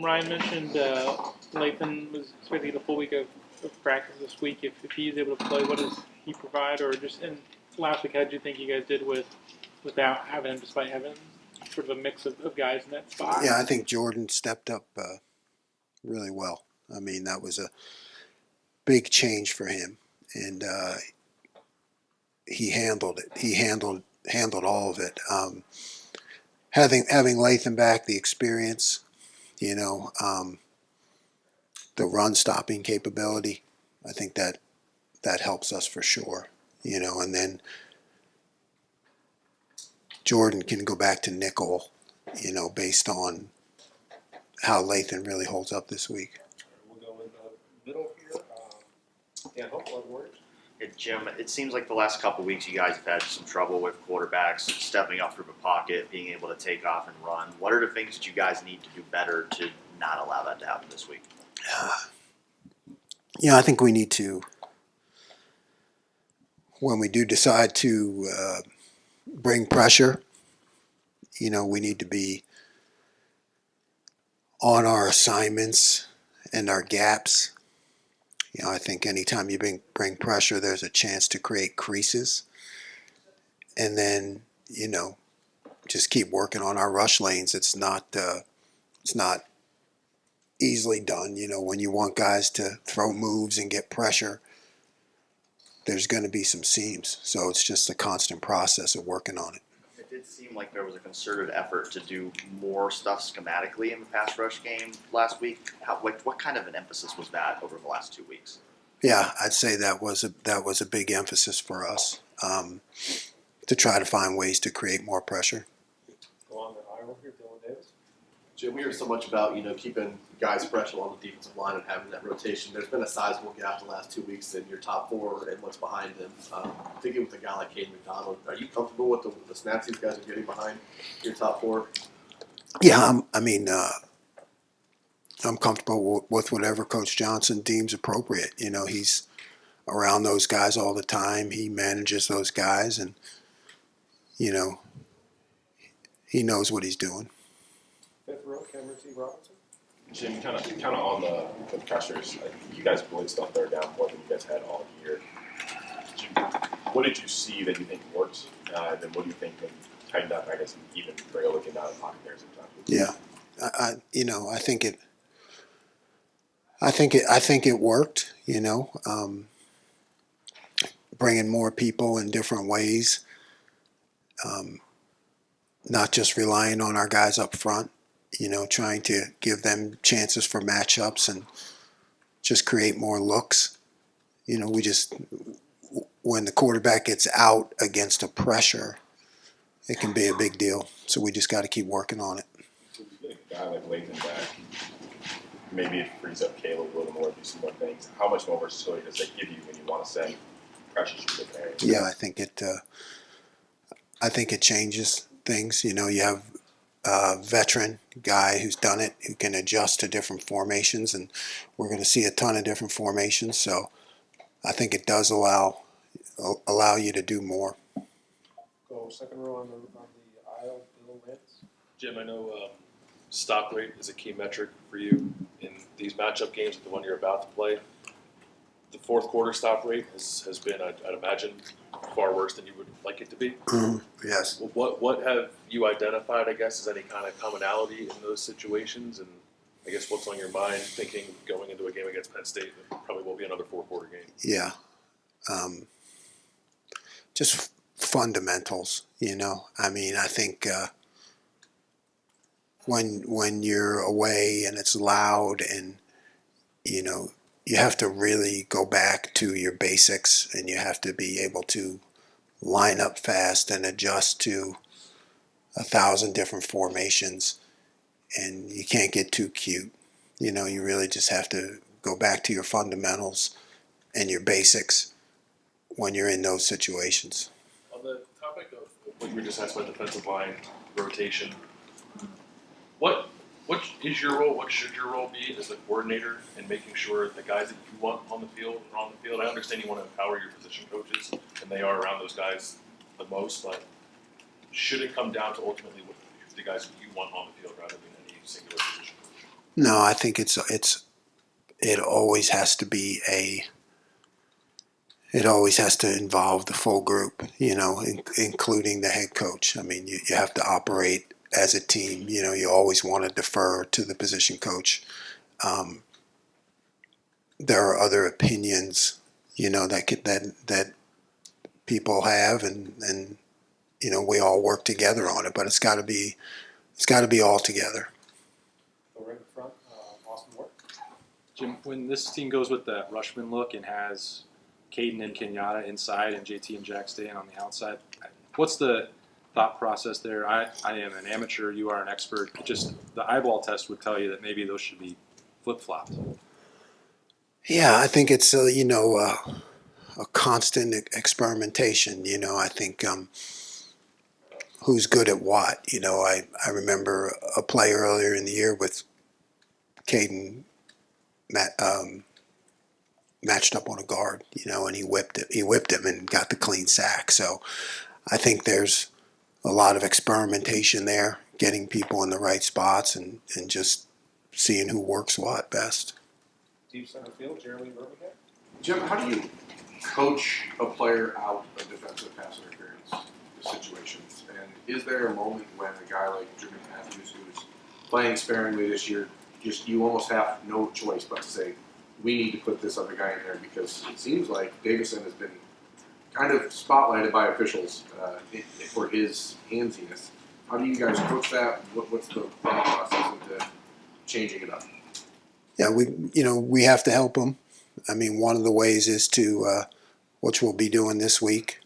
Ryan mentioned Lathan was expecting a full week of practice this week. If he's able to play, what does he provide? Or just in last week, how did you think you guys did without having him, despite having sort of a mix of guys in that spot? Yeah, I think Jordan stepped up really well. I mean, that was a big change for him, and he handled it. He handled all of it. Having Lathan back, the experience, the run stopping capability, I think that helps us for sure. And then Jordan can go back to nickel, based on how Lathan really holds up this week. We'll go in the middle here. Dan Hope, Warriors. Jim, it seems like the last couple of weeks you guys have had some trouble with quarterbacks stepping up through the pocket, being able to take off and run. What are the things that you guys need to do better to not allow that to happen this week? I think we need to, when we do decide to bring pressure, we need to be on our assignments and our gaps. I think anytime you bring pressure, there's a chance to create creases. And then, just keep working on our rush lanes. It's not easily done. When you want guys to throw moves and get pressure, there's going to be some seams. So it's just a constant process of working on it. It did seem like there was a concerted effort to do more stuff schematically in the pass rush game last week. What kind of an emphasis was that over the last 2 weeks? Yeah, I'd say that was a big emphasis for us, to try to find ways to create more pressure. Go on to Iowa here, Dylan Davis. Jim, we hear so much about keeping guys fresh along the defensive line and having that rotation. There's been a sizable gap the last 2 weeks in your top four and what's behind them. Thinking with a guy like Caden McDonald, are you comfortable with the snaps these guys are getting behind your top four? Yeah, I'm comfortable with whatever Coach Johnson deems appropriate. He's around those guys all the time. He manages those guys, and he knows what he's doing. Fifth row, Cameron T. Robinson. Jim, kind of on the pressures. You guys blitzed on third down more than you guys had all year. What did you see that you think worked? And then what do you think can tighten up? I guess even Braille looking down the pocket there sometimes. Yeah, I think it worked. Bringing more people in different ways, not just relying on our guys up front. Trying to give them chances for matchups and just create more looks. When the quarterback gets out against a pressure, it can be a big deal. So we just got to keep working on it. So you get a guy like Lathan back, maybe it frees up Caleb a little more, do some more things. How much more versatility does that give you when you want to send pressures from different areas? Yeah, I think it changes things. You have a veteran guy who's done it, who can adjust to different formations, and we're going to see a ton of different formations. So I think it does allow you to do more. Go second row on the aisle, Bill Lance. Jim, I know stop rate is a key metric for you in these matchup games, like the one you're about to play. The fourth quarter stop rate has been, I'd imagine, far worse than you would like it to be. Yes. What have you identified, I guess, as any kind of commonality in those situations? And I guess what's on your mind thinking going into a game against Penn State that probably will be another four-quarter game? Yeah. Just fundamentals, I think when you're away and it's loud and, you have to really go back to your basics, and you have to be able to line up fast and adjust to 1,000 different formations, and you can't get too cute. You really just have to go back to your fundamentals and your basics when you're in those situations. On the topic of what you were just asked about defensive line rotation, what is your role? What should your role be as a coordinator in making sure the guys that you want on the field are on the field? I understand you want to empower your position coaches, and they are around those guys the most, but should it come down to ultimately what the guys that you want on the field rather than any singular position coach? No, I think it always has to be it always has to involve the full group, including the head coach. I mean, you have to operate as a team. You always want to defer to the position coach. There are other opinions, that people have, and we all work together on it. But it's got to be all together. So right in front, Austin Ward. Jim, when this team goes with that Rushman look and has Caden and Kenyatta inside and JT and Jack staying on the outside, what's the thought process there? I am an amateur, you are an expert. Just the eyeball test would tell you that maybe those should be flip-flopped. Yeah, I think it's a constant experimentation. I think who's good at what. I remember a play earlier in the year with Caden matched up on a guard, and he whipped him and got the clean sack. So I think there's a lot of experimentation there, getting people in the right spots and just seeing who works what best. Deep center field, Jeremy Birmingham. Jim, how do you coach a player out of defensive pass interference situations? And is there a moment when a guy like Jimmy Matthews, who's playing sparingly this year, you almost have no choice but to say, we need to put this other guy in there, because it seems like Davison has been kind of spotlighted by officials for his handsiness. How do you guys coach that? What's the thought process into changing it up? Yeah, we have to help them. I mean, one of the ways is to, which we'll be doing this week,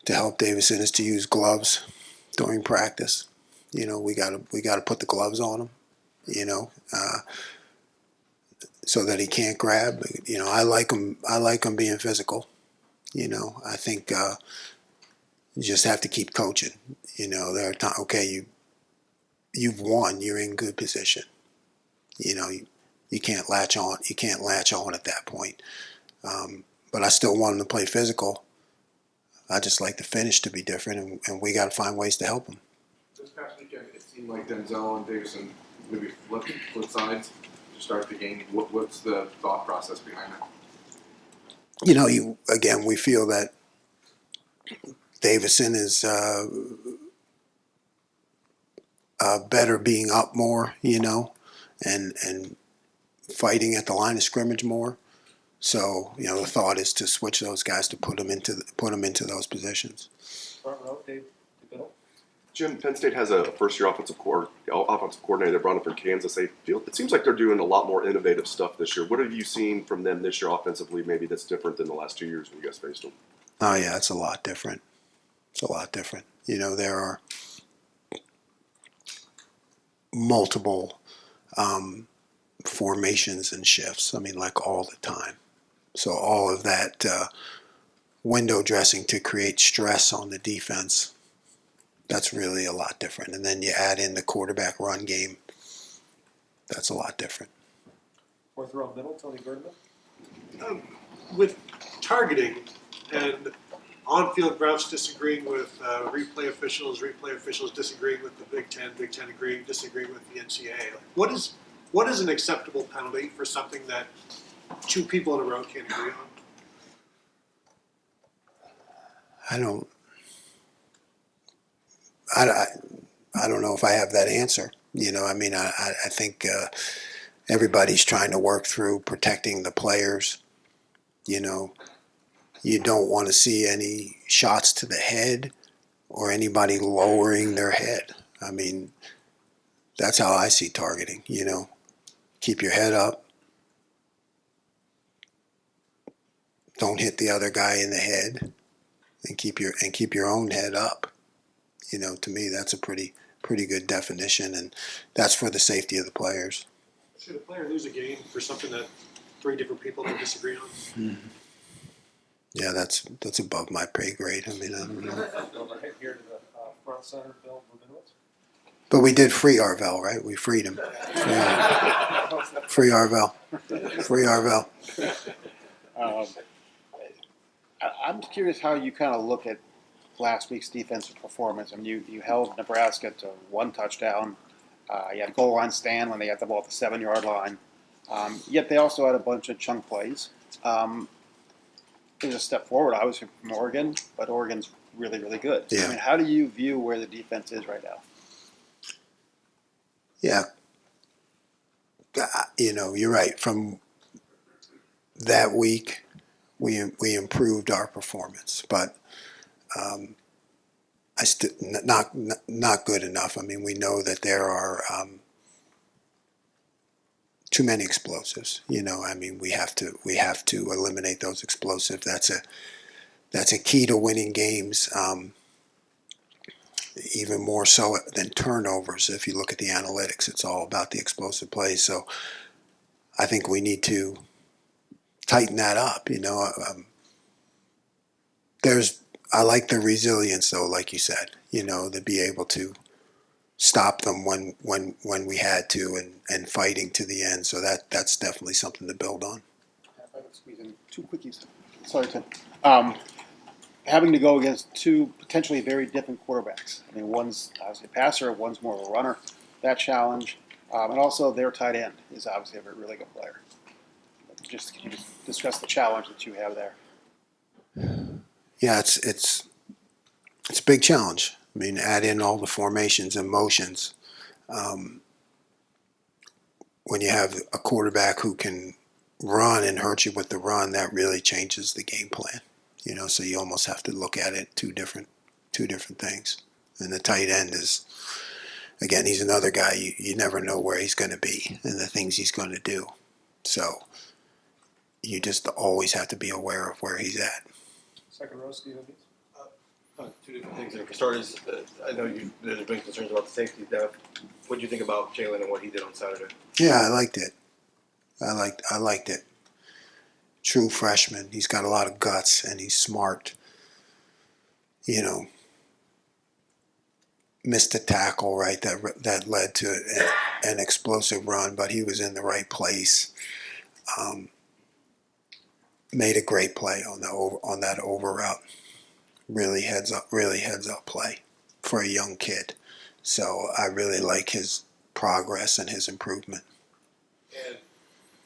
to help Davison, is to use gloves during practice. We got to put the gloves on him. So that he can't grab. I like him being physical. I think you just have to keep coaching. There are times, okay, you've won. You're in good position. You can't latch on. You can't latch on at that point. But I still want him to play physical. I just like the finish to be different, and we got to find ways to help him. This past weekend, it seemed like Denzel and Davison maybe flipped sides to start the game. What's the thought process behind that? We feel that Davison is better being up more, and fighting at the line of scrimmage more. So the thought is to switch those guys to put them into those positions. Front row, Dave DeBiddle. Jim, Penn State has a first-year offensive coordinator they brought up from Kansas. It seems like they're doing a lot more innovative stuff this year. What have you seen from them this year offensively, maybe that's different than the last 2 years when you guys faced them? Oh yeah, it's a lot different. There are multiple formations and shifts. I mean, like all the time. So all of that window dressing to create stress on the defense, that's really a lot different. And then you add in the quarterback run game, that's a lot different. Fourth row middle, Tony Birdman. With targeting and on-field refs disagreeing with replay officials disagreeing with the Big Ten disagreeing with the NCAA. Like, what is an acceptable penalty for something that two people in a row can't agree on? I don't know if I have that answer. I think everybody's trying to work through protecting the players. You don't want to see any shots to the head or anybody lowering their head. I mean, that's how I see targeting. Keep your head up. Don't hit the other guy in the head, and keep your own head up. To me, that's a pretty good definition, and that's for the safety of the players. Should a player lose a game for something that three different people can disagree on? Mm-hmm. Yeah, that's above my pay grade. I mean, I don't know. Over here to the front center, Bill Rabinowitz. But we did free Arvell, right? We freed him. Free Arvell. Free Arvell. I'm curious how you kind of look at last week's defensive performance. I mean, you held Nebraska to one touchdown. You had goal line stand when they got the ball at the 7-yard line. Yet they also had a bunch of chunk plays. It was a step forward, obviously, from Oregon, but Oregon's really, really good. Yeah. I mean, how do you view where the defense is right now? Yeah. You're right. From that week, we improved our performance, but not good enough. I mean, we know that there are too many explosives. I mean, we have to eliminate those explosives. That's a key to winning games. Even more so than turnovers. If you look at the analytics, it's all about the explosive plays. So I think we need to tighten that up. I like the resilience, though, like you said. To be able to stop them when we had to, and fighting to the end. So that's definitely something to build on. If I could squeeze in 2 quickies. Sorry, Tim. Having to go against 2 potentially very different quarterbacks. I mean, one's obviously a passer, one's more of a runner. That challenge, and also their tight end is obviously a really good player. Can you just discuss the challenge that you have there? Yeah, it's a big challenge. I mean, add in all the formations and motions. When you have a quarterback who can run and hurt you with the run, that really changes the game plan. So you almost have to look at it two different things. And the tight end is, again, he's another guy you never know where he's going to be and the things he's going to do. So you just always have to be aware of where he's at. Second row, Steve. Two different things there. For starters, I know there's been concerns about the safety depth. What do you think about Jalen and what he did on Saturday? Yeah, I liked it. I liked it. True freshman. He's got a lot of guts and he's smart. Missed a tackle, right? That led to an explosive run, but he was in the right place. Made a great play on that over route. Really heads up play for a young kid. So I really like his progress and his improvement. And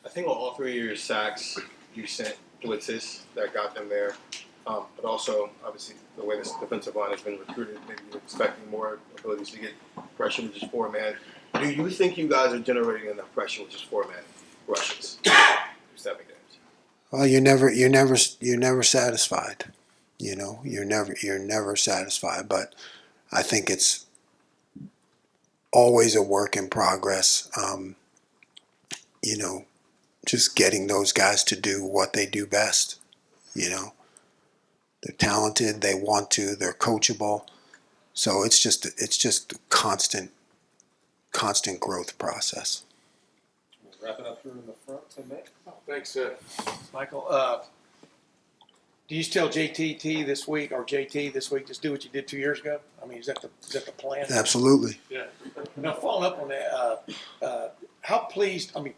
I think on all 3 of your sacks, you sent blitzes that got them there. But also, obviously, the way this defensive line has been recruited, maybe you're expecting more abilities to get pressure with just 4-man. Do you think you guys are generating enough pressure with just 4-man rushes? 7 games. Well, you're never satisfied. You're never satisfied. But I think it's always a work in progress. Just getting those guys to do what they do best. They're talented. They want to. They're coachable. So it's just a constant growth process. Wrap it up here in the front to Mick. Thanks, Michael, do you still JTT this week or JT this week? Just do what you did 2 years ago. I mean, is that the plan? Absolutely. Yeah. Now, following up on that, how pleased? I mean,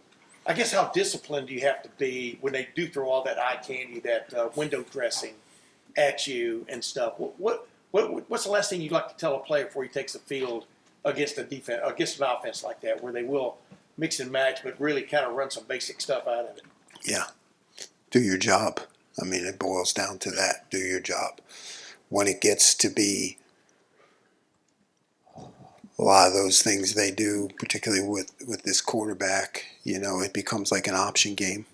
I guess how disciplined do you have to be when they do throw all that eye candy, that window dressing at you and stuff? What's the last thing you'd like to tell a player before he takes the field against an offense like that, where they will mix and match, but really kind of run some basic stuff out of it? Yeah. Do your job. I mean, it boils down to that. Do your job. When it gets to be a lot of those things they do, particularly with this quarterback, it becomes like an option game.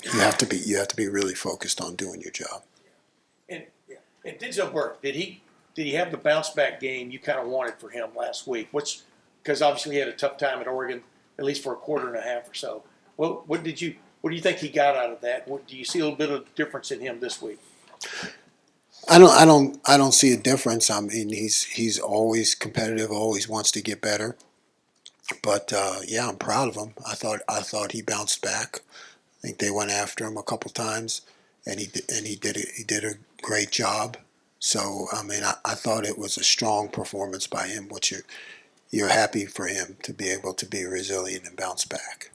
You have to be really focused on doing your job. And Denzel Burke, did he have the bounce back game you kind of wanted for him last week? Because obviously he had a tough time at Oregon, at least for a quarter and a half or so. What do you think he got out of that? Do you see a little bit of difference in him this week? I don't see a difference. I mean, he's always competitive, always wants to get better. But yeah, I'm proud of him. I thought he bounced back. I think they went after him a couple times, and he did a great job. So I mean, I thought it was a strong performance by him, which you're happy for him to be able to be resilient and bounce back.